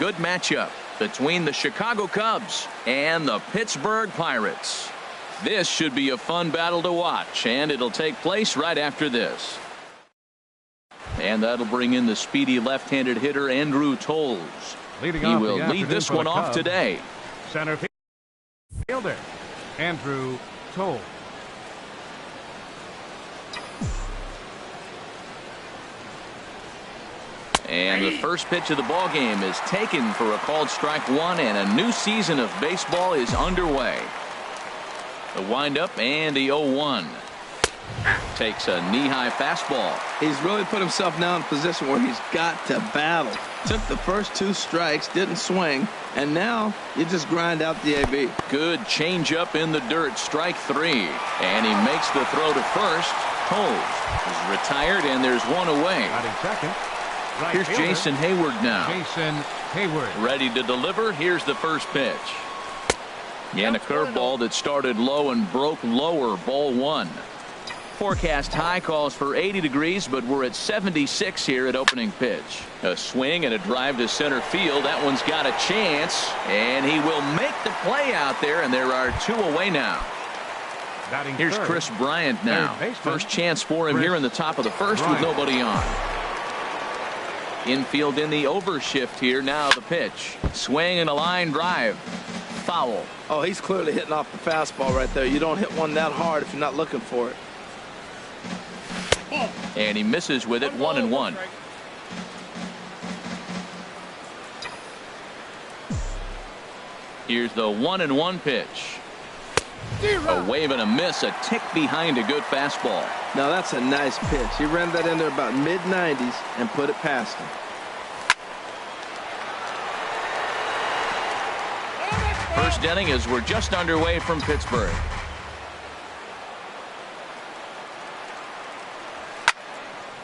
good matchup between the Chicago Cubs and the Pittsburgh Pirates. This should be a fun battle to watch, and it'll take place right after this. And that'll bring in the speedy left-handed hitter Andrew Toles. He will lead this one off today. Center fielder Andrew Toles. And the first pitch of the ball game is taken for a called strike one, and a new season of baseball is underway. The windup and the 0-1. Takes a knee-high fastball. He's really put himself now in a position where he's got to battle. Took the first 2 strikes, didn't swing, and now you just grind out the AB. Good changeup in the dirt, strike 3. And he makes the throw to first. Toles is retired, and there's one away. Batting second. Right Here's fielder, Jason Hayward now. Jason Hayward. Ready to deliver. Here's the first pitch. And a curveball that started low and broke lower, ball 1. Forecast high calls for 80 degrees, but we're at 76 here at opening pitch. A swing and a drive to center field. That one's got a chance, and he will make the play out there, and there are 2 away now. Batting Here's third. Chris Bryant now. First chance for him here in the top of the first with nobody on. Infield in the overshift here. Now the pitch. Swing and a line drive. Foul. Oh, he's clearly hitting off the fastball right there. You don't hit one that hard if you're not looking for it. And he misses with it, 1-1. Here's the 1-1 pitch. A wave and a miss, a tick behind a good fastball. Now that's a nice pitch. He ran that in there about mid-90s and put it past him. First inning as we're just underway from Pittsburgh.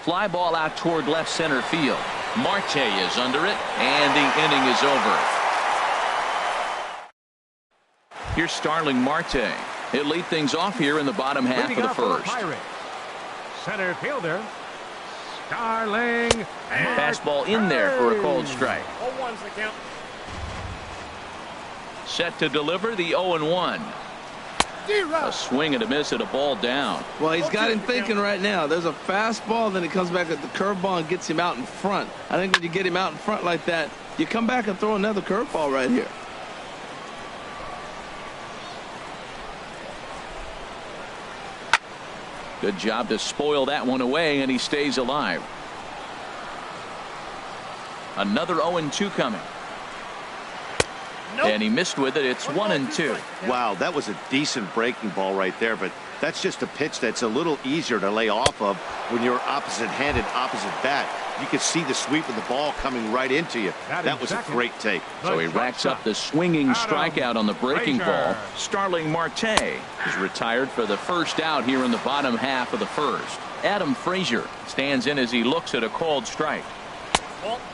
Fly ball out toward left center field. Marte is under it, and the inning is over. Here's Starling Marte. He'll lead things off here in the bottom half of the first. Center fielder Starling Marte. Fastball in there for a called strike. 0-1's the count. Set to deliver the 0-1. A swing and a miss at a ball down. Well, he's got him thinking right now. There's a fastball, then he comes back at the curveball and gets him out in front. I think when you get him out in front like that, you come back and throw another curveball right here. Good job to spoil that one away, and he stays alive. Another 0-2 coming. And he missed with it. It's 1-2. Wow, that was a decent breaking ball right there, but that's just a pitch that's a little easier to lay off of when you're opposite-handed, opposite bat. You can see the sweep of the ball coming right into you. That was a great take. So he racks up the swinging strikeout on the breaking ball. Starling Marte is retired for the first out here in the bottom half of the first. Adam Frazier stands in as he looks at a called strike.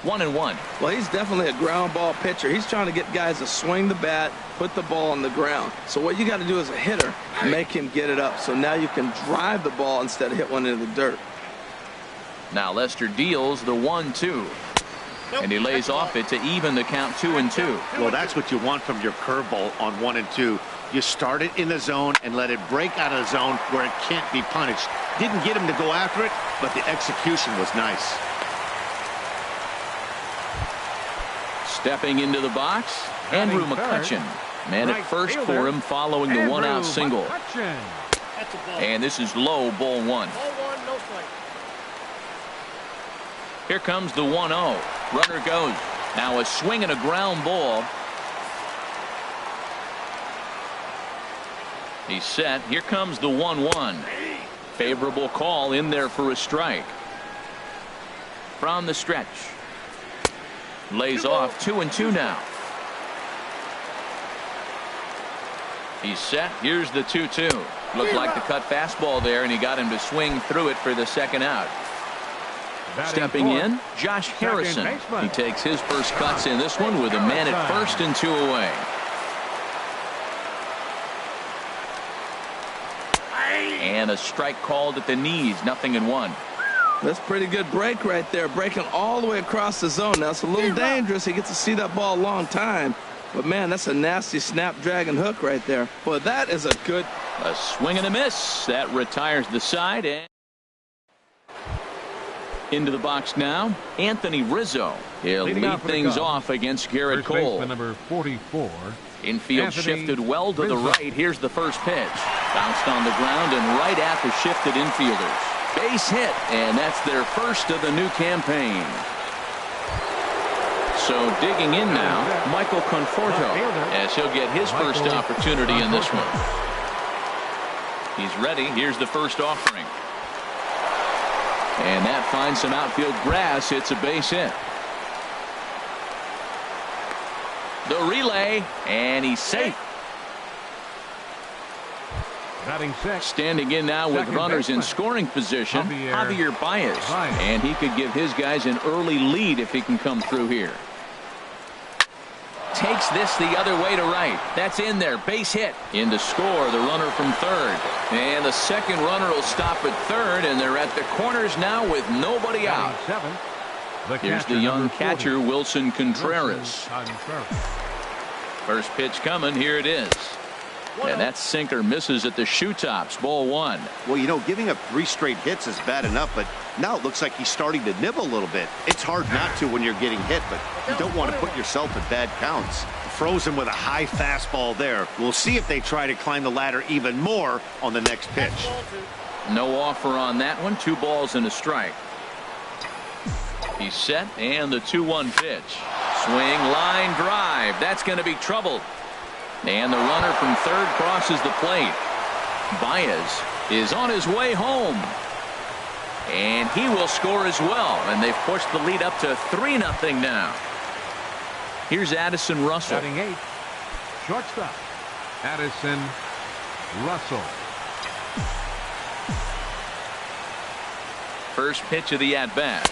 1-1. Well, he's definitely a ground ball pitcher. He's trying to get guys to swing the bat, put the ball on the ground. So what you got to do as a hitter, make him get it up. So now you can drive the ball instead of hit one into the dirt. Now Lester deals the 1-2. And he lays off it to even the count 2-2. Well, that's what you want from your curveball on 1 and 2. You start it in the zone and let it break out of the zone where it can't be punished. Didn't get him to go after it, but the execution was nice. Stepping into the box, Andrew McCutchen. Man at first for him following the one-out single. And this is low, ball 1. Ball 1, no strike. Here comes the 1-0. Runner goes. Now a swing and a ground ball. He's set. Here comes the 1-1. Favorable call in there for a strike. From the stretch. Lays off 2-2 now. He's set. Here's the 2-2. Looked like the cut fastball there, and he got him to swing through it for the second out. Stepping in, Josh Harrison. He takes his first cuts in this one with a man at first and 2 away. And a strike called at the knees, 0-1. That's a pretty good break right there, breaking all the way across the zone. Now, it's a little dangerous. He gets to see that ball a long time. But, man, that's a nasty snapdragon hook right there. Boy, that is a good... A swing and a miss. That retires the side. And into the box now, Anthony Rizzo. He'll lead things off against Garrett Cole. Number 44. Infield Anthony shifted well to the Rizzo. right. Here's the first pitch. Bounced on the ground and right at the shifted infielders. Base hit, and that's their first of the new campaign. So digging in now, Michael Conforto, as he'll get his first opportunity in this one. He's ready. Here's the first offering. And that finds some outfield grass. It's a base hit. The relay, and he's safe. Batting six. Standing in now with Second runners in baseman. scoring position, Javier Baez. Baez. And he could give his guys an early lead if he can come through here. Takes this the other way to right. That's in there. Base hit. In to score, the runner from third. And the second runner will stop at third, and they're at the corners now with nobody out. Batting seven. Here's the young catcher, Wilson Contreras. Contreras. First pitch coming. Here it is. And that sinker misses at the shoe tops. Ball one. Well, you know, giving up 3 straight hits is bad enough, but now it looks like he's starting to nibble a little bit. It's hard not to when you're getting hit, but you don't want to put yourself in bad counts. Frozen with a high fastball there. We'll see if they try to climb the ladder even more on the next pitch. No offer on that one. 2 balls and a strike. He's set, and the 2-1 pitch. Swing, line drive. That's going to be trouble. And the runner from third crosses the plate. Baez is on his way home. And he will score as well. And they've pushed the lead up to 3-0 now. Here's Addison Russell. Batting 8. Shortstop. Addison Russell. First pitch of the at-bat.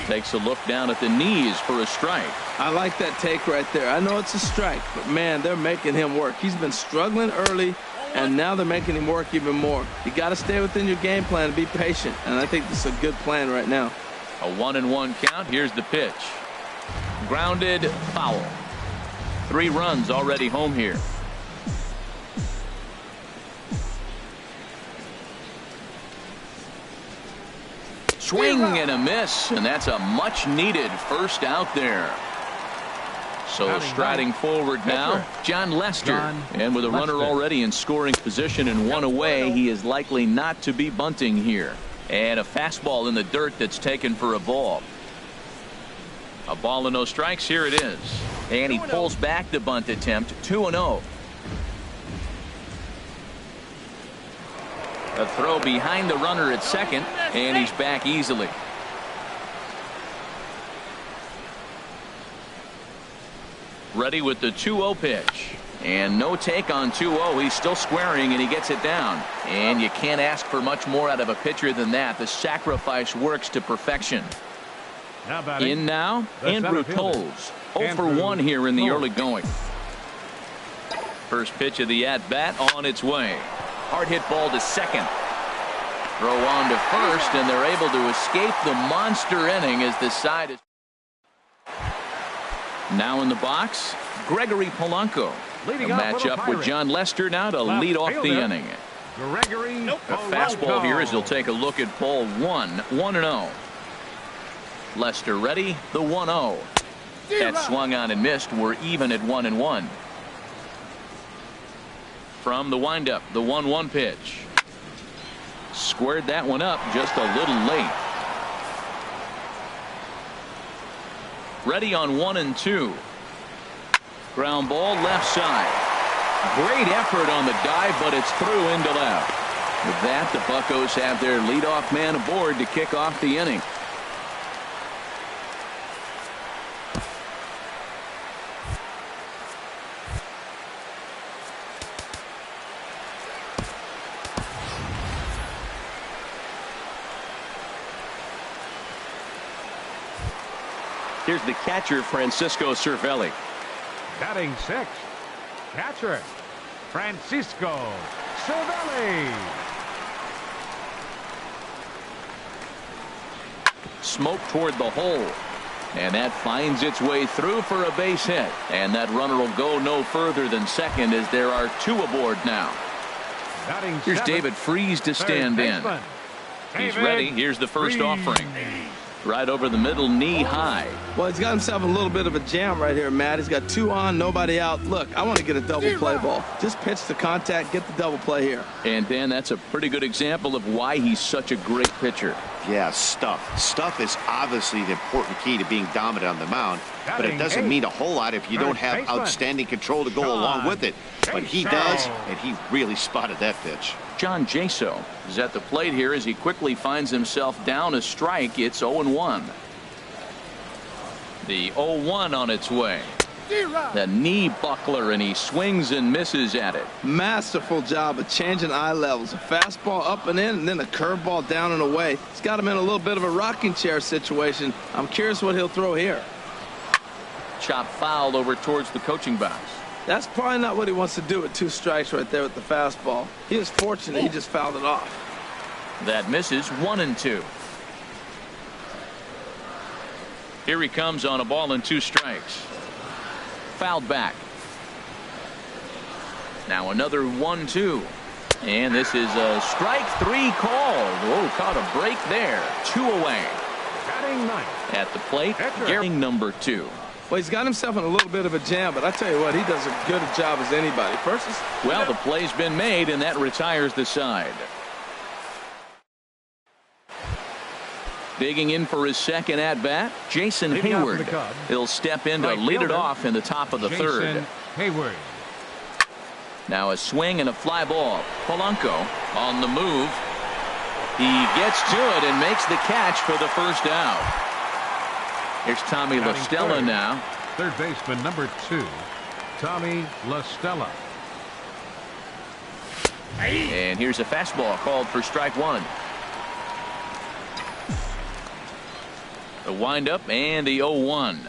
Takes a look down at the knees for a strike. I like that take right there. I know it's a strike, but, man, they're making him work. He's been struggling early, and now they're making him work even more. You got to stay within your game plan and be patient, and I think this is a good plan right now. A 1-1 count. Here's the pitch. Grounded, foul. 3 runs already home here. Swing and a miss, and that's a much-needed first out there. So striding forward now, John Lester. And with a runner already in scoring position and 1 away, he is likely not to be bunting here. And a fastball in the dirt that's taken for a ball. A ball and no strikes. Here it is. And he pulls back the bunt attempt. 2-0. A throw behind the runner at second, and he's back easily. Ready with the 2-0 pitch. And no take on 2-0. He's still squaring, and he gets it down. And you can't ask for much more out of a pitcher than that. The sacrifice works to perfection. In now, Andrew Toles. 0 for 1 here in the early going. First pitch of the at-bat on its way. Hard hit ball to second. Throw on to first, and they're able to escape the monster inning as the side is. Now in the box, Gregory Polanco. A matchup with John Lester now to lead off the inning. Gregory A fastball here as he'll take a look at ball 1. 1-0. Lester ready. The 1-0. That swung on and missed. We're even at 1-1. From the windup, the 1-1 pitch. Squared that one up just a little late. Ready on 1 and 2. Ground ball left side. Great effort on the dive, but it's through into left. With that, the Buccos have their leadoff man aboard to kick off the inning. Here's the catcher, Francisco Cervelli. Batting 6. Catcher Francisco Cervelli. Smoke toward the hole. And that finds its way through for a base hit. And that runner will go no further than second as there are two aboard now. Here's David Freese to stand in. He's ready. Here's the first offering. Right over the middle, knee high. Well, he's got himself a little bit of a jam right here, Matt. He's got two on, nobody out. Look, I want to get a double play ball. Just pitch the contact, get the double play here. And, Dan, that's a pretty good example of why he's such a great pitcher. Yeah, stuff. Stuff is obviously the important key to being dominant on the mound, but it doesn't mean a whole lot if you don't have outstanding control to go along with it. But he does, and he really spotted that pitch. John Jaso is at the plate here as he quickly finds himself down a strike. It's 0-1. The 0-1 on its way. The knee buckler, and he swings and misses at it. Masterful job of changing eye levels. A fastball up and in, and then a curveball down and away. It's got him in a little bit of a rocking chair situation. I'm curious what he'll throw here. Chop fouled over towards the coaching box. That's probably not what he wants to do with two strikes right there with the fastball. He was fortunate he just fouled it off. That misses 1-2. Here he comes on a ball and 2 strikes. Fouled back. Now another 1-2. And this is a strike 3 called. Oh, caught a break there. 2 away. At the plate, Gary number 2. Well, he's got himself in a little bit of a jam, but I tell you what, he does as good a job as anybody. Well, the play's been made, and that retires the side. Digging in for his second at-bat, Jason Hayward. He'll step in to lead it off in the top of the third. Hayward. Now a swing and a fly ball. Polanco on the move. He gets to it and makes the catch for the first out. Here's Tommy La Stella now. Third baseman number 2, Tommy La Stella. And here's a fastball called for strike 1. The windup and the 0-1.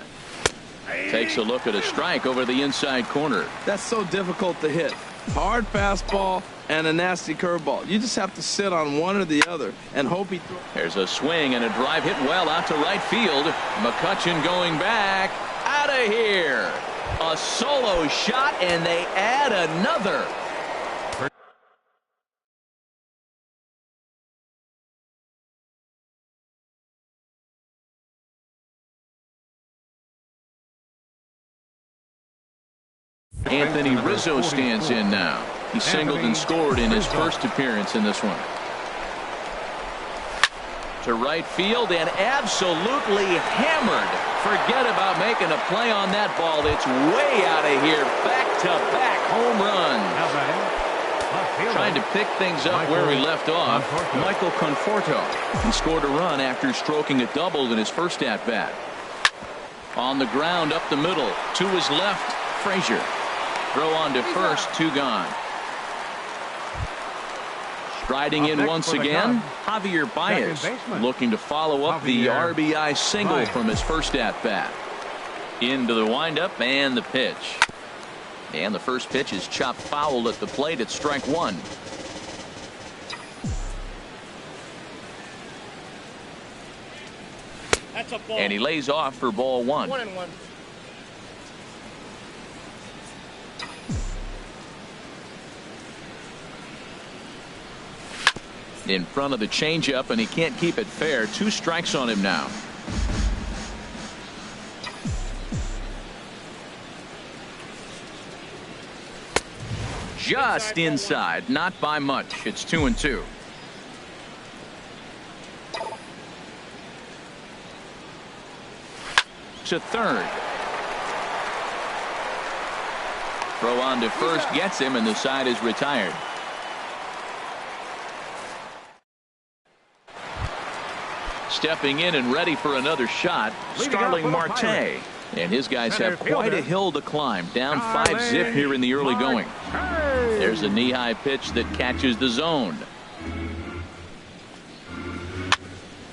Takes a look at a strike over the inside corner. That's so difficult to hit. Hard fastball and a nasty curveball. You just have to sit on one or the other and hope he throws. There's a swing and a drive hit well out to right field. McCutchen going back. Out of here. A solo shot, and they add another. Anthony Rizzo stands in now. He singled and scored in his first appearance in this one. To right field and absolutely hammered. Forget about making a play on that ball. It's way out of here. Back-to-back home runs. Trying to pick things up where we left off. Michael Conforto. He scored a run after stroking a double in his first at-bat. On the ground up the middle. To his left, Frazier. Throw on to first, 2 gone. Striding in once again, Javier Baez looking to follow up the RBI single from his first at-bat. Into the windup and the pitch. And the first pitch is chopped foul at the plate at strike 1. That's a ball. And he lays off for ball 1. 1-1. In front of the changeup, and he can't keep it fair. 2 strikes on him now. Just inside, not by much. It's 2-2. To third. Throw on to first gets him, and the side is retired. Stepping in and ready for another shot, Starling Marte. And his guys have quite a hill to climb. Down 5-zip here in the early going. There's a knee-high pitch that catches the zone.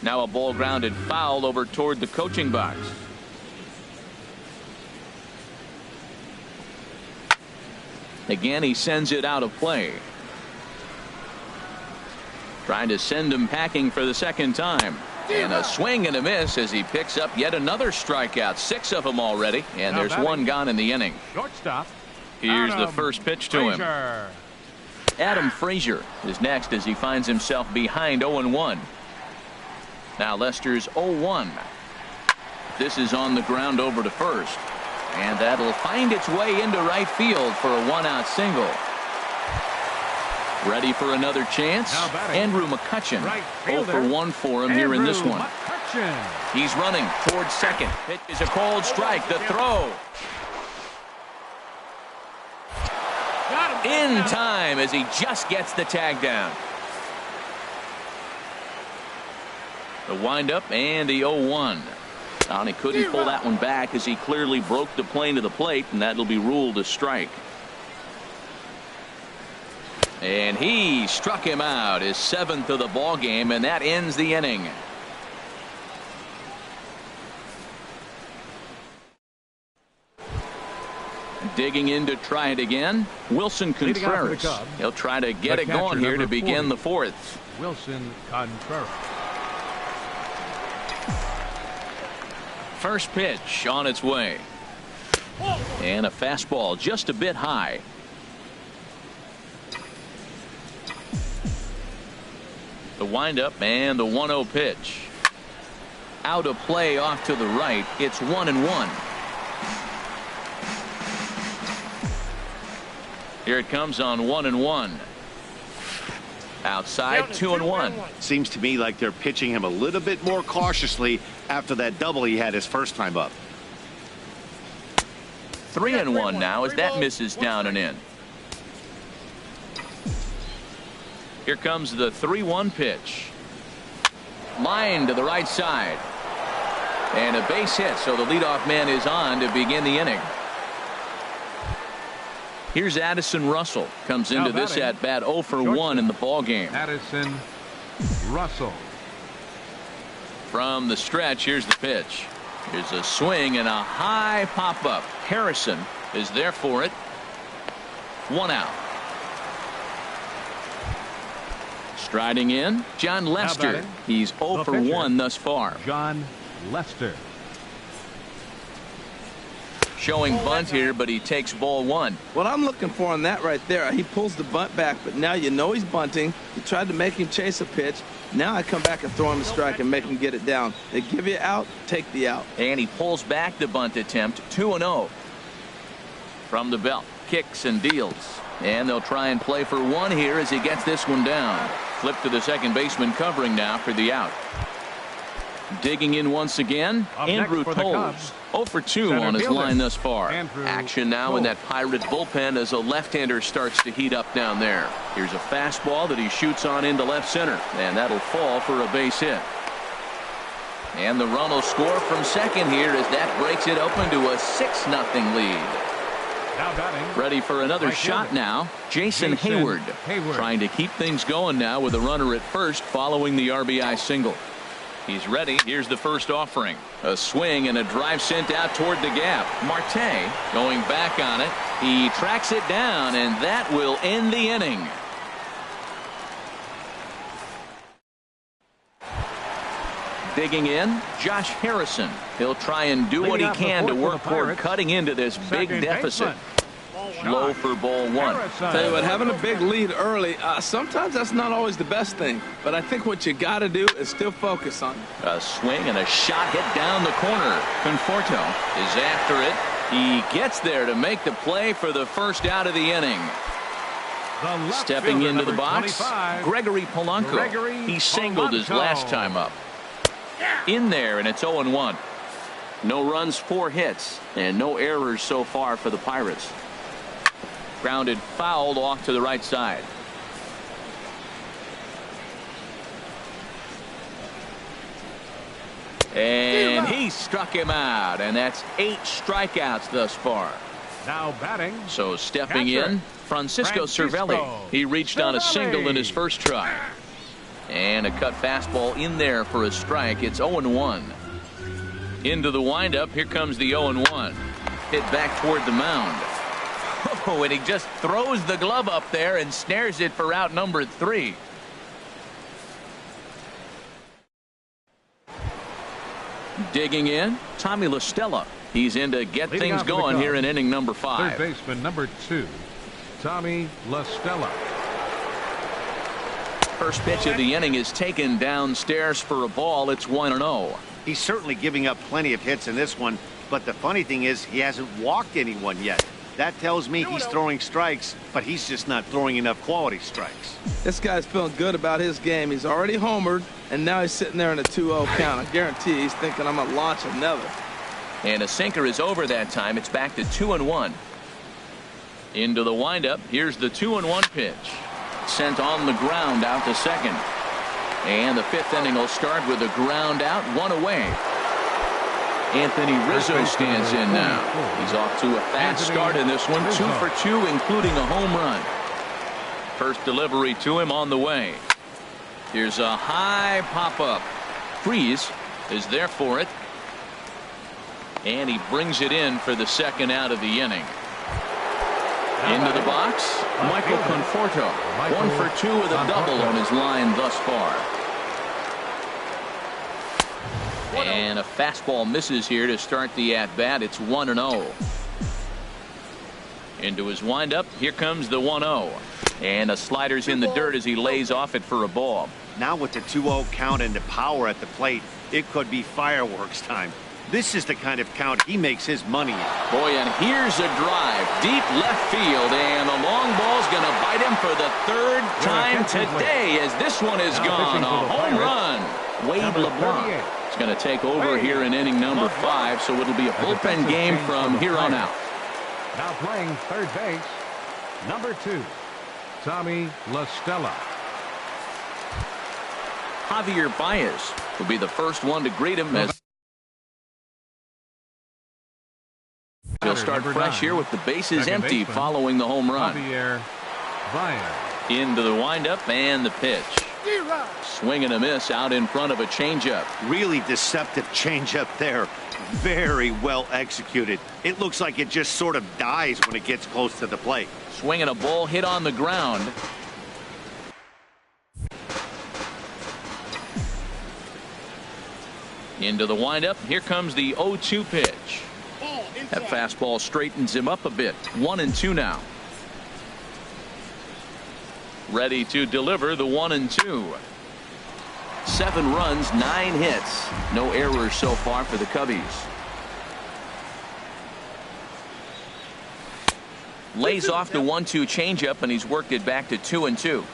Now a ball grounded foul over toward the coaching box. Again, he sends it out of play. Trying to send him packing for the second time. And a swing and a miss as he picks up yet another strikeout. 6 of them already, and there's one gone in the inning. Shortstop. Here's the first pitch to him. Adam Frazier is next as he finds himself behind 0-1. Now Lester's 0-1. This is on the ground over to first. And that'll find its way into right field for a 1-out single. Ready for another chance? Andrew McCutchen. 0 for 1 for him here in this one. He's running towards second. It is a called strike. The throw. In time as he just gets the tag down. The windup and the 0-1. And he couldn't pull that one back as he clearly broke the plane to the plate, and that'll be ruled a strike. And he struck him out, his 7th of the ball game, and that ends the inning. Digging in to try it again, Wilson Contreras. He'll try to get it going here to begin the 4th. Wilson Contreras. First pitch on its way. And a fastball just a bit high. The windup and the 1-0 pitch. Out of play off to the right. It's 1-1. Here it comes on 1-1. Outside 2-1. Seems to me like they're pitching him a little bit more cautiously after that double he had his first time up. 3-1 now as that misses down and in. Here comes the 3-1 pitch. Line to the right side. And a base hit, so the leadoff man is on to begin the inning. Here's Addison Russell. Comes into this at bat 0 for 1 in the ball game. Addison Russell. From the stretch, here's the pitch. Here's a swing and a high pop up. Harrison is there for it. 1 out. Striding in, John Lester. He's 0 for 1 thus far. John Lester. Showing bunt here, but he takes ball 1. What I'm looking for on that right there, he pulls the bunt back, but now you know he's bunting. You tried to make him chase a pitch. Now I come back and throw him a strike and make him get it down. They give you out, take the out. And he pulls back the bunt attempt. 2-0. From the belt, kicks and deals. And they'll try and play for 1 here as he gets this one down. Flip to the second baseman covering now for the out. Digging in once again, Andrew Toles. 0 for 2 on his line thus far. Action now in that Pirate bullpen as a left-hander starts to heat up down there. Here's a fastball that he shoots on into left center, and that'll fall for a base hit. And the run will score from second here as that breaks it open to a 6-0 lead. Ready for another shot now. Jason Hayward trying to keep things going now with a runner at first following the RBI single. He's ready. Here's the first offering. A swing and a drive sent out toward the gap. Marte going back on it. He tracks it down, and that will end the inning. Digging in, Josh Harrison. He'll try and do what he can to work toward cutting into this big deficit. Low for ball 1. Tell you what, having a big lead early, sometimes that's not always the best thing. But I think what you got to do is still focus on it. A swing and a shot hit down the corner. Conforto is after it. He gets there to make the play for the first out of the inning. Stepping into the box, Gregory Polanco. He singled his last time up. In there, and it's 0-1. No runs, 4 hits, and no errors so far for the Pirates. Grounded fouled off to the right side. And he struck him out, and that's 8 strikeouts thus far. Now batting. So stepping in, Francisco Cervelli. He reached on a single in his first try. And a cut fastball in there for a strike. It's 0-1. Into the windup. Here comes the 0-1. Hit back toward the mound. Oh, and he just throws the glove up there and snares it for out number 3. Digging in, Tommy LaStella. He's in to get Leading things off for the going Cubs, here in inning number 5. Third baseman number 2, Tommy LaStella. First pitch of the inning is taken downstairs for a ball. It's 1-0. He's certainly giving up plenty of hits in this one, but the funny thing is he hasn't walked anyone yet. That tells me he's throwing strikes, but he's just not throwing enough quality strikes. This guy's feeling good about his game. He's already homered, and now he's sitting there in a 2-0 count. I guarantee he's thinking, I'm going to launch another. And a sinker is over that time. It's back to 2-1. Into the windup. Here's the 2-1 pitch. Sent on the ground out to second. And the 5th inning will start with a ground out, 1 away. Anthony Rizzo stands in now. He's off to a fast start in this one. 2 for 2, including a home run. First delivery to him on the way. Here's a high pop-up. Freeze is there for it. And he brings it in for the second out of the inning. Into the box, Michael Conforto. 1 for 2 with a double on his line thus far. And a fastball misses here to start the at-bat. It's 1-0. Into his windup. Here comes the 1-0. And a slider's in the dirt as he lays off it for a ball. Now with the 2-0 count and the power at the plate, it could be fireworks time. This is the kind of count he makes his money in. Boy, and here's a drive. Deep left field. And the long ball's going to bite him for the 3rd time today as this one is gone. A home run. Wade LeBlanc is going to take over here in inning number 5, so it'll be a bullpen game from here on out. Now playing third base, number 2, Tommy LaStella. Javier Baez will be the first one to greet him as he'll start fresh here with the bases empty following the home run. Javier Baez. Into the windup and the pitch. Swing and a miss out in front of a changeup. Really deceptive changeup there. Very well executed. It looks like it just sort of dies when it gets close to the plate. Swinging a ball hit on the ground. Into the windup. Here comes the 0-2 pitch. That fastball straightens him up a bit. 1-2 now. Ready to deliver the 1-2. 7 runs, 9 hits. No errors so far for the Cubbies. Lays off the 1-2 changeup, and he's worked it back to 2-2.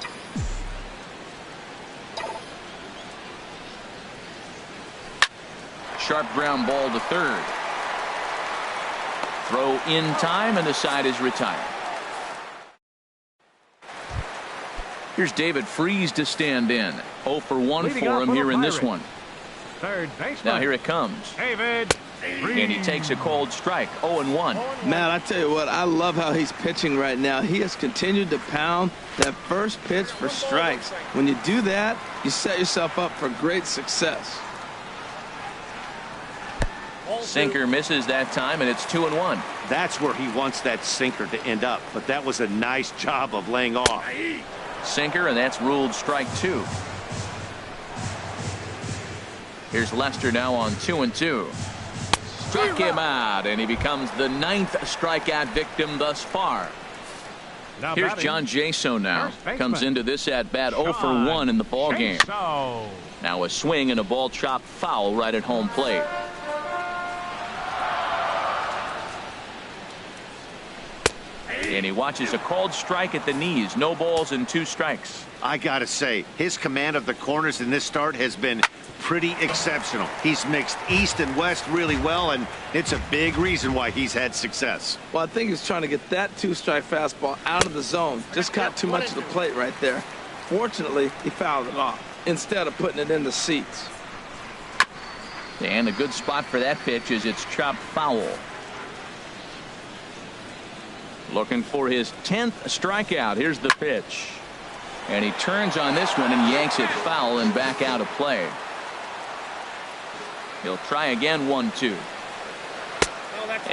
Sharp ground ball to third. Throw in time, and the side is retired. Here's David Freese to stand in. 0 for 1 for him here in this one. Third baseman. Now here it comes. David Freese. And he takes a cold strike. 0-1. Man, I tell you what, I love how he's pitching right now. He has continued to pound that first pitch for strikes. When you do that, you set yourself up for great success. Sinker misses that time, and it's 2-1. That's where he wants that sinker to end up, but that was a nice job of laying off. Sinker, and that's ruled strike 2. Here's Lester now on 2-2. Struck him out, and he becomes the 9th strikeout victim thus far. Now Here's batting, John Jaso now. first baseman. Comes into this at-bat 0 for 1 in the ballgame. Jaso. Now a swing and a ball chopped foul right at home plate. And he watches a called strike at the knees. No balls and 2 strikes. I gotta say, his command of the corners in this start has been pretty exceptional. He's mixed east and west really well, and it's a big reason why he's had success. Well, I think he's trying to get that 2-strike fastball out of the zone. Just got too much of the plate right there. Fortunately, he fouled it off instead of putting it in the seats. And a good spot for that pitch is it's chopped foul. Looking for his 10th strikeout. Here's the pitch. And he turns on this one and yanks it foul and back out of play. He'll try again 1-2.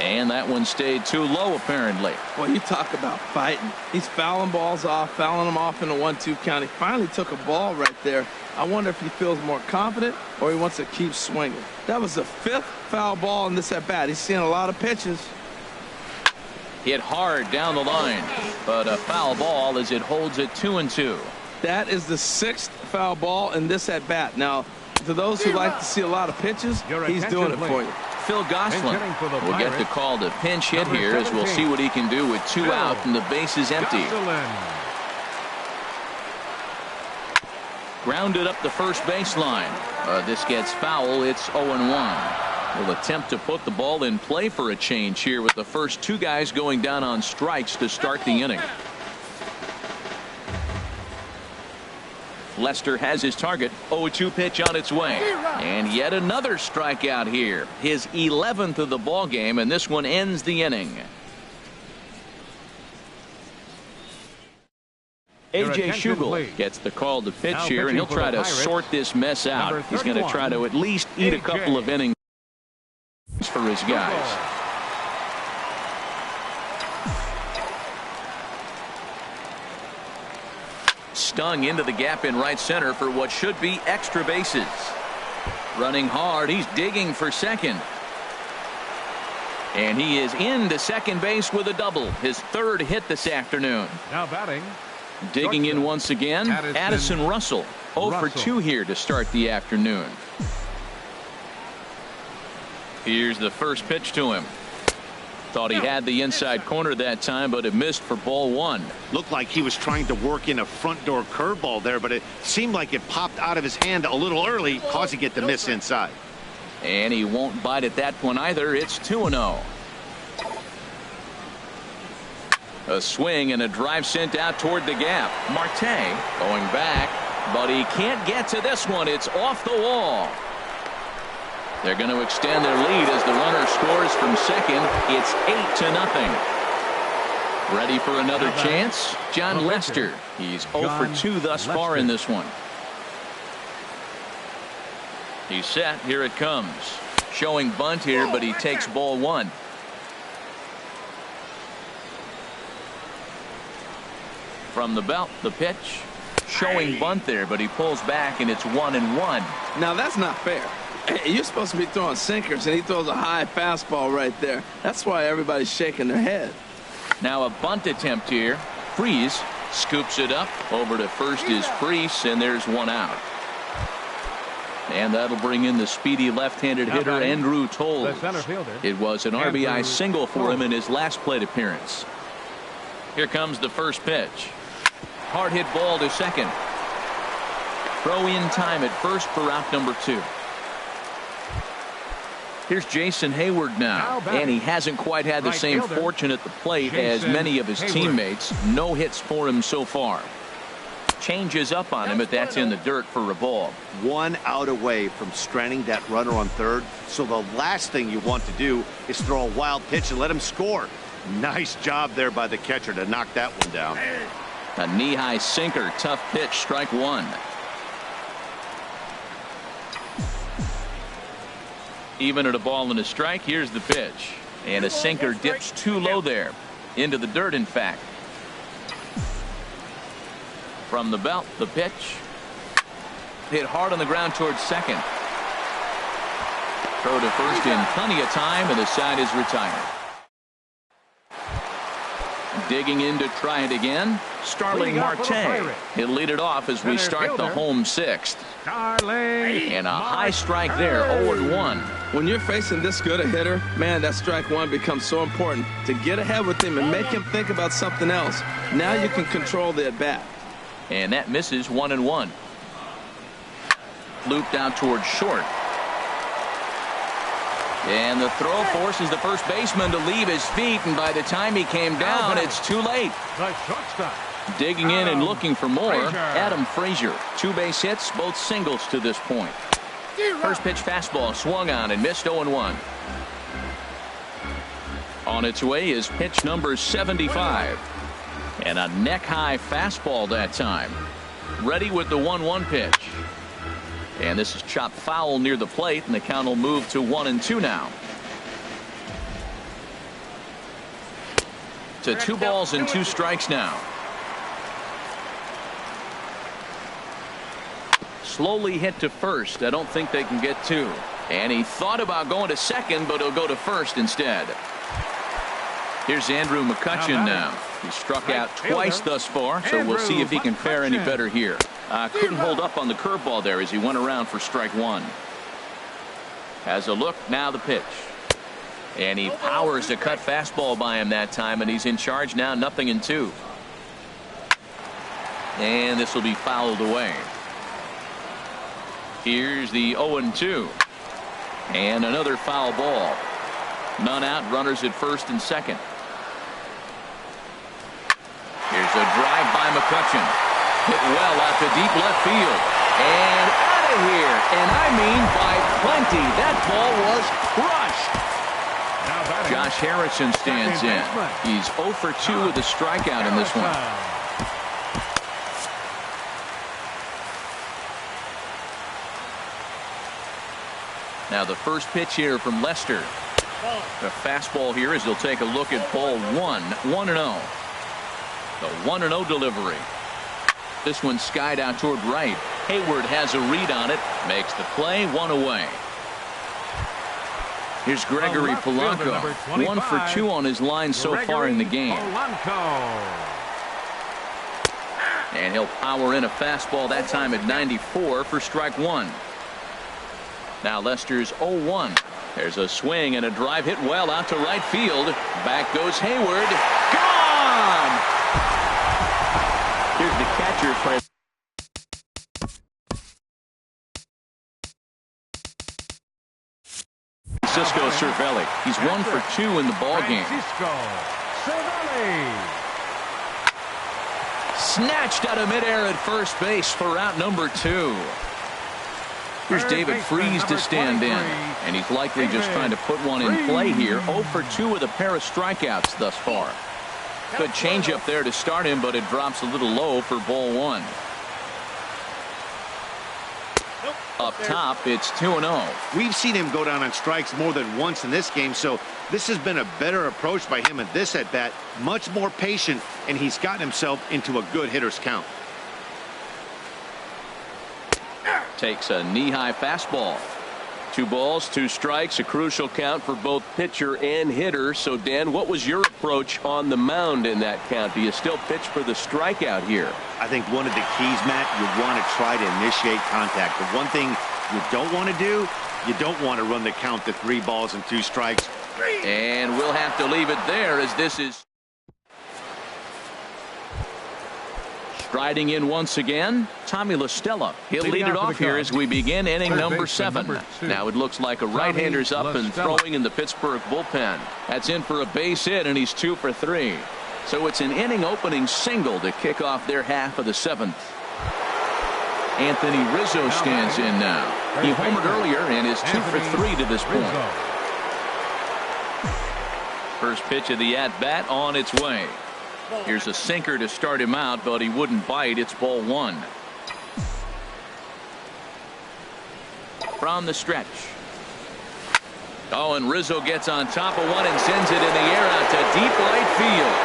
And that one stayed too low, apparently. Well, you talk about fighting. He's fouling balls off, fouling them off in a 1-2 count. He finally took a ball right there. I wonder if he feels more confident or he wants to keep swinging. That was the 5th foul ball in this at-bat. He's seeing a lot of pitches. Hit hard down the line, but a foul ball as it holds it 2-2. That is the 6th foul ball in this at-bat. Now, to those who like to see a lot of pitches, he's doing it for you. Phil Gosselin will get the call to pinch hit here as we'll see what he can do with 2 out and the bases empty. Grounded up the first baseline. This gets foul. It's 0-1. Will attempt to put the ball in play for a change here with the first 2 guys going down on strikes to start the inning. Lester has his target. 0-2 pitch on its way. And yet another strikeout here. His 11th of the ball game, and this one ends the inning. A.J. Schugel gets the call to pitch here, and he'll try to sort this mess out. He's going to try to at least eat a couple of innings for his guys. Stung into the gap in right center for what should be extra bases. Running hard, he's digging for second. And he is into second base with a double. His 3rd hit this afternoon. Now batting. Digging in once again, Addison Russell. 0 for 2 here to start the afternoon. Here's the first pitch to him. Thought he had the inside corner that time, but it missed for ball 1. Looked like he was trying to work in a front door curveball there, but it seemed like it popped out of his hand a little early, causing it to miss inside. And he won't bite at that one either. It's 2-0. A swing and a drive sent out toward the gap. Marte going back, but he can't get to this one. It's off the wall. They're going to extend their lead as the runner scores from second. It's 8-0. Ready for another chance? John Lester. He's 0 for 2 thus far in this one. He's set. Here it comes. Showing bunt here, but he takes ball 1. From the belt, the pitch. Showing bunt there, but he pulls back, and it's 1-1. Now, that's not fair. You're supposed to be throwing sinkers, and he throws a high fastball right there. That's why everybody's shaking their head. Now a bunt attempt here. Freeze scoops it up. Over to first is Freese, and there's 1 out. And that'll bring in the speedy left-handed hitter Andrew Toles. It was an RBI single for him in his last plate appearance. Here comes the first pitch. Hard hit ball to second. Throw in time at first for out number 2. Here's Jason Hayward now, and he hasn't quite had the same fortune at the plate as many of his teammates. No hits for him so far. Changes up on him, but that's in the dirt for a ball. 1 out away from stranding that runner on third, so the last thing you want to do is throw a wild pitch and let him score. Nice job there by the catcher to knock that one down. A knee-high sinker, tough pitch, strike 1. Even at a ball and a strike, here's the pitch. And a sinker dips too low there. Into the dirt, in fact. From the belt, the pitch. Hit hard on the ground towards second. Throw to first in plenty of time, and the side is retired. Digging in to try it again, Starling Marte. He'll lead it off as we start the home 6th. And a high strike there, 0-1. When you're facing this good a hitter, man, that strike 1 becomes so important to get ahead with him and make him think about something else. Now you can control the at-bat. And that misses 1-1. Looped out towards short. And the throw forces the first baseman to leave his feet, and by the time he came down, it's too late. Digging in and looking for more, Adam Frazier. 2 base hits, both singles to this point. First pitch fastball swung on and missed 0-1. On its way is pitch number 75. And a neck-high fastball that time. Ready with the 1-1 pitch. And this is chopped foul near the plate, and the count will move to 1-2 now. To 2 balls and 2 strikes now. Slowly hit to first. I don't think they can get 2. And he thought about going to second, but he'll go to first instead. Here's Andrew McCutchen now. He struck out twice thus far, so we'll see if he can fare any better here. Couldn't hold up on the curveball there as he went around for strike 1. Has a look, now the pitch. And he powers a cut fastball by him that time, and he's in charge now, 0-2. And this will be fouled away. Here's the 0-2. And another foul ball. None out, runners at first and second. Here's a drive by McCutchen. Hit well out to deep left field. And out of here. And I mean by plenty. That ball was crushed. Josh Harrison stands in. He's 0 for 2 with a strikeout in this one. Now the first pitch here from Lester. A fastball here as he'll take a look at ball 1. 1-0. The 1-0 delivery. This one skied out toward right. Hayward has a read on it. Makes the play. 1 away. Here's Gregory Polanco. 1 for 2 on his line so far in the game. And he'll power in a fastball that time at 94 for strike 1. Now Lester's 0-1. There's a swing and a drive hit well out to right field. Back goes Hayward. Gone! Here's the catcher play. Francisco Cervelli. He's 1 for 2 in the ball game. Snatched out of midair at first base for out number 2. Here's David Freese to stand in, and he's likely just trying to put one in play here. 0 for 2 with a pair of strikeouts thus far. Good changeup there to start him, but it drops a little low for ball 1. Up top, it's 2-0. We've seen him go down on strikes more than once in this game, so this has been a better approach by him at this at-bat. Much more patient, and he's gotten himself into a good hitter's count. Takes a knee-high fastball. 2 balls, 2 strikes, a crucial count for both pitcher and hitter. So, Dan, what was your approach on the mound in that count? Do you still pitch for the strikeout here? I think one of the keys, Matt, you want to try to initiate contact. The one thing you don't want to do, you don't want to run the count to 3 balls and 2 strikes. And we'll have to leave it there as this is striding in once again, Tommy La Stella. He'll lead it off here as we begin inning number 7. Now it looks like a right-hander's up and throwing in the Pittsburgh bullpen. That's in for a base hit, and he's 2 for 3. So it's an inning opening single to kick off their half of the 7th. Anthony Rizzo stands in now. He homered earlier and is 2 for 3 to this point. First pitch of the at-bat on its way. Here's a sinker to start him out, but he wouldn't bite. It's ball 1. From the stretch. Oh, and Rizzo gets on top of one and sends it in the air out to deep right field.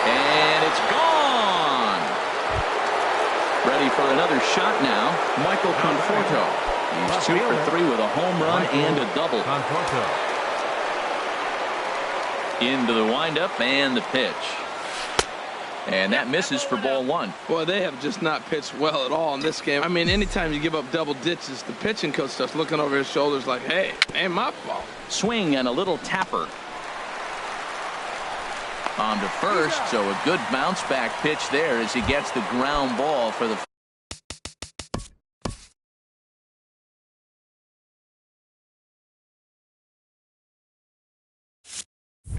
And it's gone. Ready for another shot now, Michael Conforto. He's 2 for 3 with a home run and a double. Into the windup and the pitch. And that misses for ball 1. Boy, they have just not pitched well at all in this game. I mean, anytime you give up double ditches, the pitching coach starts looking over his shoulders like, hey, ain't my fault. Swing and a little tapper. On to first, so a good bounce back pitch there as he gets the ground ball for the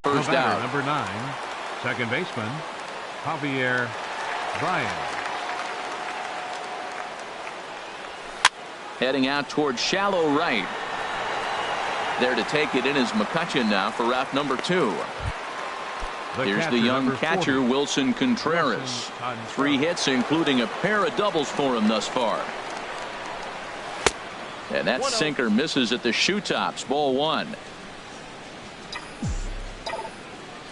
first out. Number 9, second baseman, Javier Bryan. Heading out towards shallow right. There to take it in is McCutchen now for route number 2. Here's the young catcher, Wilson Contreras. 3 hits, including a pair of doubles for him thus far. And that sinker misses at the shoe tops. Ball 1.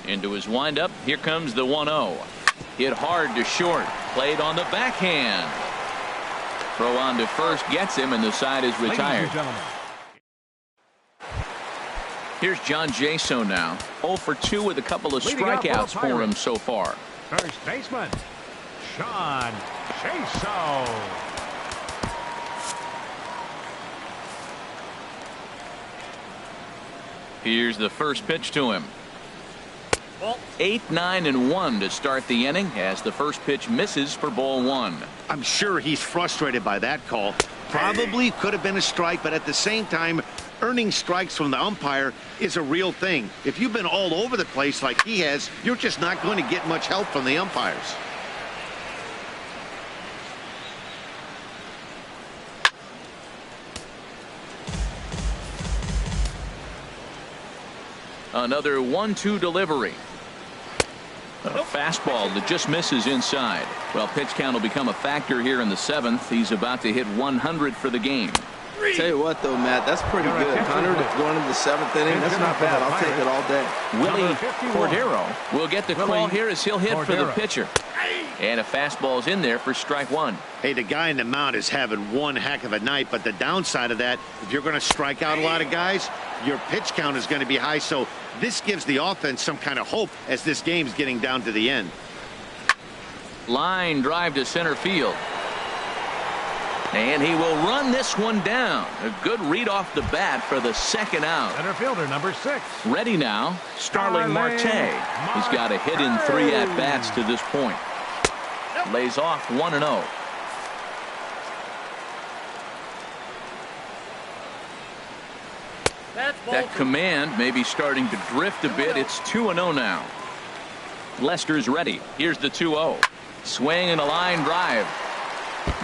Into his windup. Here comes the 1-0. Hit hard to short. Played on the backhand. Throw on to first gets him, and the side is retired. Here's John Jaso now. 0 for 2 with a couple of strikeouts for him so far. First baseman, John Jaso. Here's the first pitch to him. Ball. 8, 9, and 1 to start the inning as the first pitch misses for ball 1. I'm sure he's frustrated by that call. Probably could have been a strike, but at the same time, earning strikes from the umpire is a real thing. If you've been all over the place like he has, you're just not going to get much help from the umpires. Another 1-2 delivery. A fastball that just misses inside. Well, pitch count will become a factor here in the 7th. He's about to hit 100 for the game. Tell you what, though, Matt, that's pretty good. 100 going into the 7th inning. That's not bad. I'll take it all day. Willie Cordero will get the call here as he'll hit for the pitcher. And a fastball's in there for strike 1. Hey, the guy in the mound is having one heck of a night, but the downside of that, if you're going to strike out a lot of guys, your pitch count is going to be high. So this gives the offense some kind of hope as this game's getting down to the end. Line drive to center field. And he will run this one down. A good read off the bat for the second out. Center fielder number 6. Ready now, Starling Marte. He's got a hit in 3 at-bats to this point. Lays off 1-0. That command may be starting to drift a bit. It's 2-0 now. Lester's ready. Here's the 2-0. Swing and a line drive.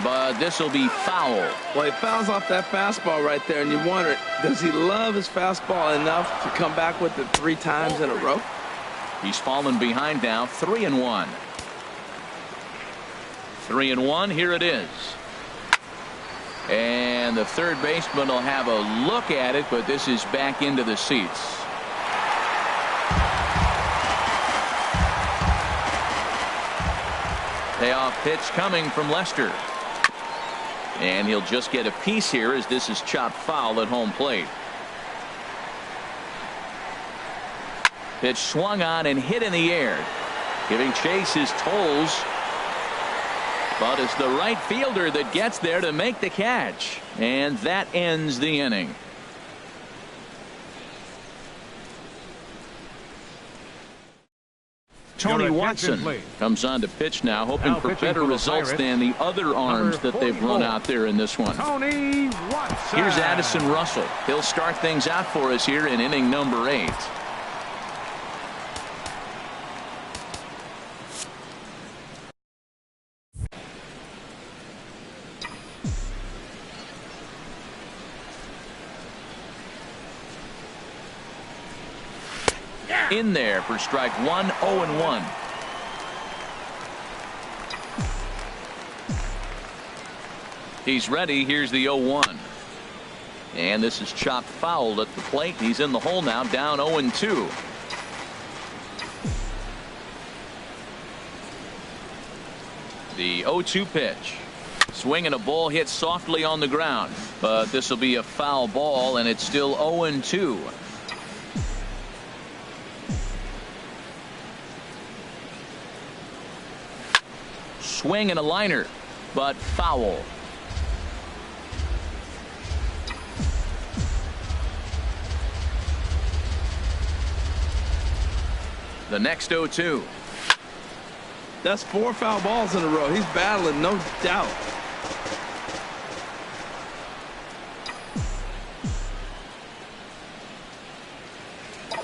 But this will be foul. Well, he fouls off that fastball right there, and you wonder, does he love his fastball enough to come back with it 3 times in a row? He's fallen behind now, 3-1. 3-1, here it is. And the third baseman will have a look at it, but this is back into the seats. Payoff pitch coming from Lester. And he'll just get a piece here as this is chopped foul at home plate. Pitch swung on and hit in the air. Giving chase his tolls. But it's the right fielder that gets there to make the catch. And that ends the inning. Tony Watson comes on to pitch now, hoping for better results than the other arms that they've run out there in this one. Tony Watson. Here's Addison Russell. He'll start things out for us here in inning number 8. In there for strike 1, 0-1. He's ready. Here's the 0-1. And this is chopped foul at the plate. He's in the hole now, down 0-2. The 0-2 pitch. Swing and a ball hit softly on the ground. But this will be a foul ball, and it's still 0-2. Swing and a liner, but foul. The next 0-2. That's 4 foul balls in a row. He's battling, no doubt.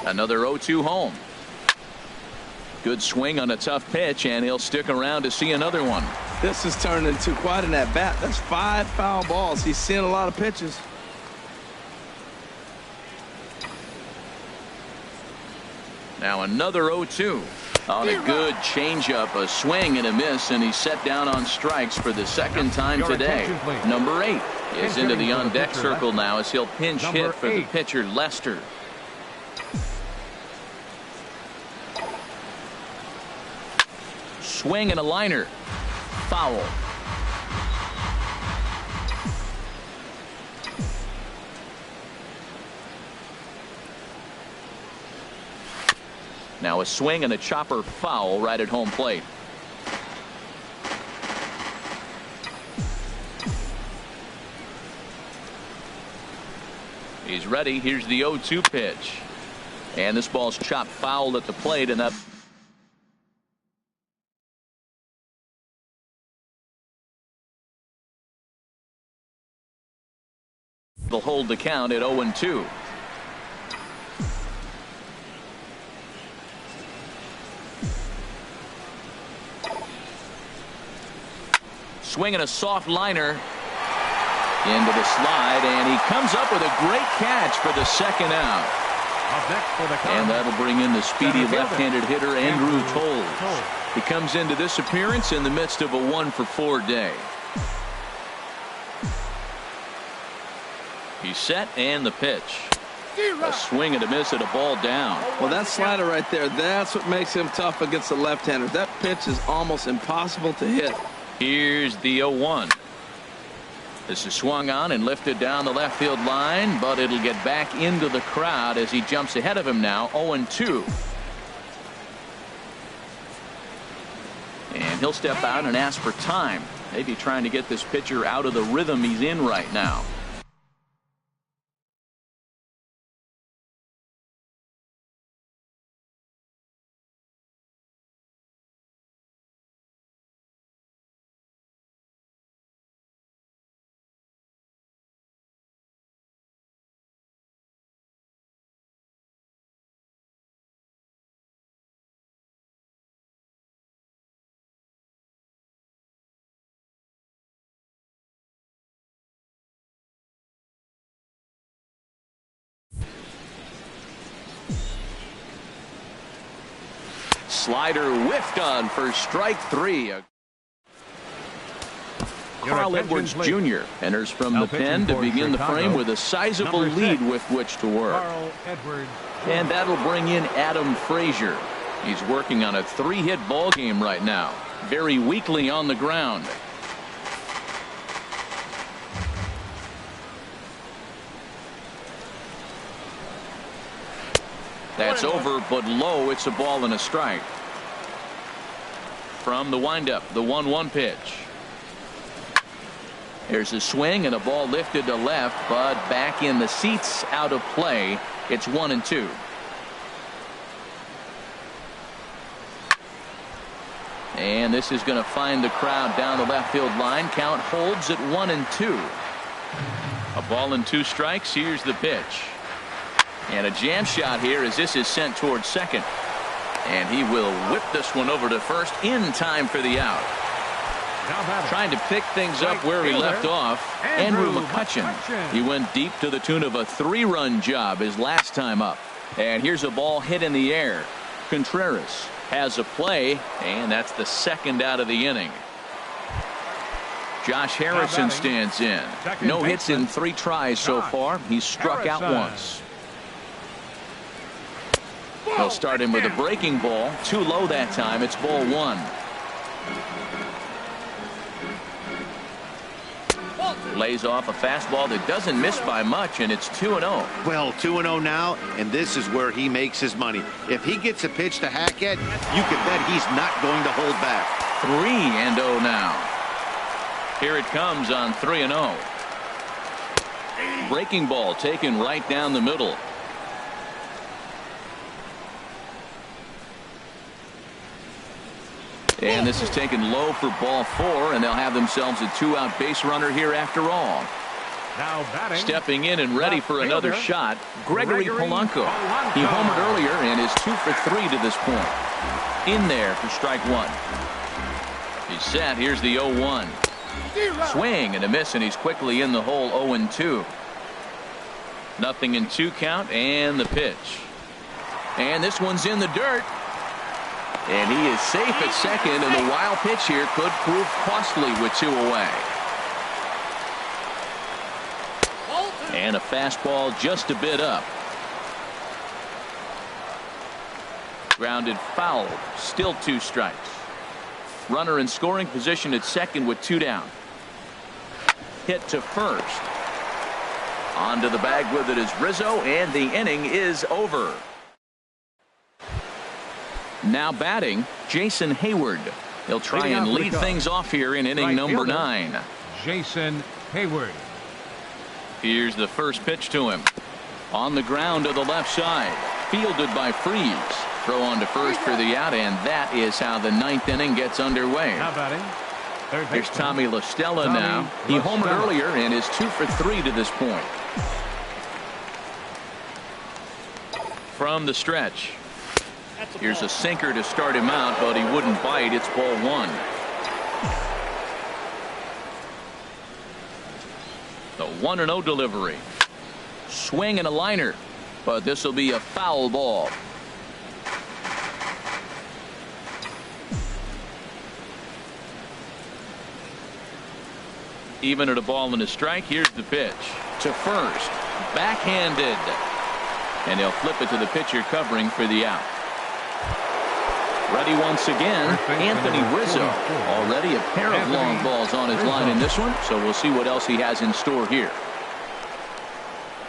Another 0-2 home. Good swing on a tough pitch, and he'll stick around to see another one. This has turned into quite an at-bat. That's 5 foul balls. He's seeing a lot of pitches. Now another 0-2 on a good changeup, a swing and a miss, and he's set down on strikes for the second time today. Number 8 is into the on-deck circle now as he'll pinch hit for the pitcher, Lester. swing and a liner. Foul. Now a swing and a chopper foul right at home plate. He's ready. Here's the 0-2 pitch. And this ball's chopped foul at the plate, and that will hold the count at 0-2. Swinging a soft liner into the slide, and he comes up with a great catch for the second out. And that'll bring in the speedy left-handed hitter Andrew Toles. He comes into this appearance in the midst of a 1-for-4 day. He's set, and the pitch. A swing and a miss at a ball down. Well, that slider right there, that's what makes him tough against the left-handers. That pitch is almost impossible to hit. Here's the 0-1. This is swung on and lifted down the left field line, but it'll get back into the crowd as he jumps ahead of him now. 0-2. And he'll step out and ask for time. Maybe trying to get this pitcher out of the rhythm he's in right now. Slider whiffed on for strike 3. Carl Edwards Jr. enters from the pen to begin the frame with a sizable lead with which to work. And that'll bring in Adam Frazier. He's working on a 3-hit ball game right now. Very weakly on the ground. That's over, but low. It's a ball and a strike. From the windup, the 1-1 pitch. There's a swing and a ball lifted to left, but back in the seats, out of play. It's 1-2. And this is going to find the crowd down the left field line. Count holds at 1-2. A ball and 2 strikes. Here's the pitch. And a jam shot here as this is sent towards second. And he will whip this one over to first in time for the out. Trying to pick things up where he left off, Andrew McCutchen. He went deep to the tune of a 3-run job his last time up. And here's a ball hit in the air. Contreras has a play, and that's the second out of the inning. Josh Harrison stands in. No hits in 3 tries so far. He's struck out once. He'll start him with a breaking ball. Too low that time. It's ball 1. Lays off a fastball that doesn't miss by much, and it's 2-0. Well, 2-0 now, and this is where he makes his money. If he gets a pitch to hack at, you can bet he's not going to hold back. 3-0 now. Here it comes on 3-0. Breaking ball taken right down the middle. And this is taken low for ball 4, and they'll have themselves a 2-out base runner here after all. Now batting, stepping in and ready for another shot, Gregory Polanco. He homered earlier and is 2 for 3 to this point. In there for strike 1. He's set. Here's the 0-1. Swing and a miss, and he's quickly in the hole. 0-2. Nothing in 2 count, and the pitch. And this one's in the dirt. And he is safe at second, and the wild pitch here could prove costly with 2 away. And a fastball just a bit up. Grounded foul. Still 2 strikes. Runner in scoring position at second with 2 down. Hit to first. Onto the bag with it is Rizzo, and the inning is over. Now batting, Jason Hayward. He'll try and lead things off here in inning number 9. Jason Hayward. Here's the first pitch to him. On the ground to the left side. Fielded by Freeze. Throw on to first for the out, and that is how the 9th inning gets underway. Now batting, third Here's baseman, Tommy La Stella now. He homered earlier and is 2 for 3 to this point. From the stretch. Here's a sinker to start him out, but he wouldn't bite. It's ball 1. The 1-0 delivery. Swing and a liner, but this will be a foul ball. Even at a ball and a strike. Here's the pitch to first, backhanded, and he'll flip it to the pitcher covering for the out. Ready once again, Anthony Rizzo. Already a pair of long balls on his line in this one, so we'll see what else he has in store here.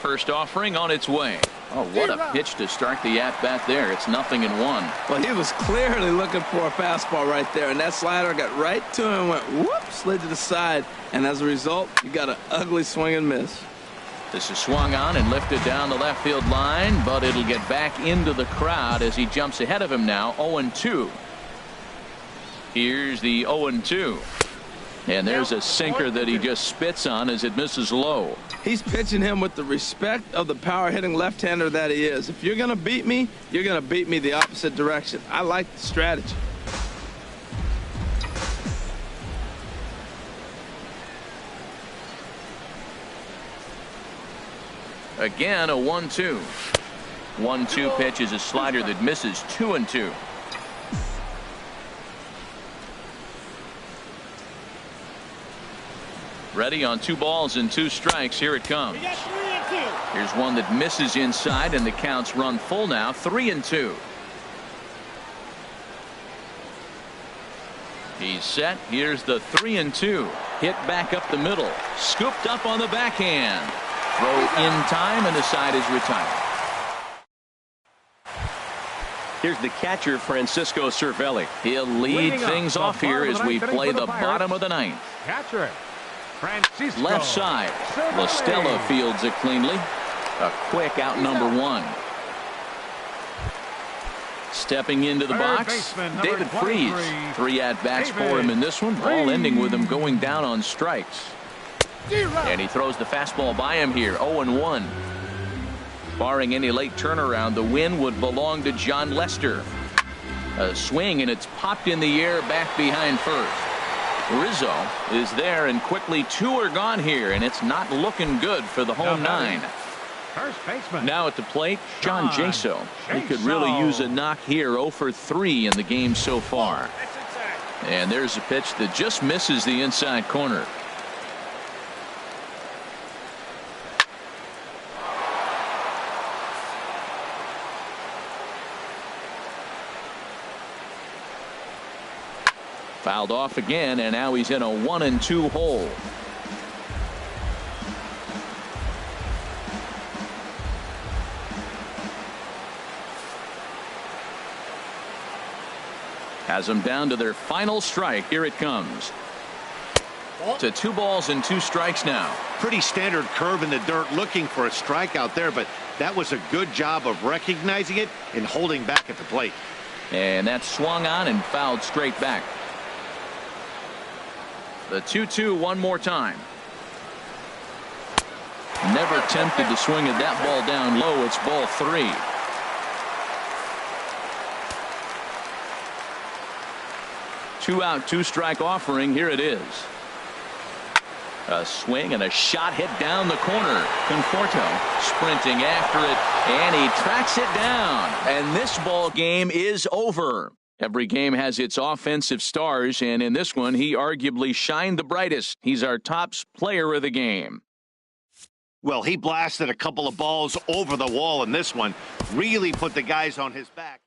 First offering on its way. Oh, what a pitch to start the at-bat there. It's 0-1. Well, he was clearly looking for a fastball right there, and that slider got right to him, went whoop, slid to the side, and as a result, you got an ugly swing and miss. This is swung on and lifted down the left field line, but it'll get back into the crowd as he jumps ahead of him now. 0-2. Here's the 0-2. And there's a sinker that he just spits on as it misses low. He's pitching him with the respect of the power-hitting left-hander that he is. If you're going to beat me, you're going to beat me the opposite direction. I like the strategy. Again, a 1-2. 1-2 pitch is a slider that misses. 2-2. Ready on 2 balls and 2 strikes. Here it comes. Here's one that misses inside, and the counts run full now. 3-2. He's set. Here's the 3-2. Hit back up the middle. Scooped up on the backhand. Throw in time, and the side is retired. Here's the catcher, Francisco Cervelli. He'll lead things off here as we play the bottom of the 9th. Catcher, Francisco. Left side. La Stella fields it cleanly. A quick out number 1. Stepping into the box, David Freeze. 3 at-bats for him in this one, all ending with him going down on strikes. And he throws the fastball by him here. 0-1. Barring any late turnaround, the win would belong to John Lester. A swing, and it's popped in the air back behind first. Rizzo is there, and quickly 2 are gone here, and it's not looking good for the home 9. First baseman. Now at the plate, John Jaso. He could really use a knock here. 0 for 3 in the game so far. And there's a pitch that just misses the inside corner. Fouled off again, and now he's in a 1-2 hole. Has them down to their final strike. Here it comes. To 2 balls and 2 strikes now. Pretty standard curve in the dirt, looking for a strikeout there, but that was a good job of recognizing it and holding back at the plate. And that swung on and fouled straight back. The 2-2 one more time. Never tempted to swing at that ball down low. It's ball 3. Two out, 2 strike offering. Here it is. A swing and a shot hit down the corner. Conforto sprinting after it, and he tracks it down. And this ball game is over. Every game has its offensive stars, and in this one, he arguably shined the brightest. He's our top player of the game. Well, he blasted a couple of balls over the wall in this one. Really put the guys on his back.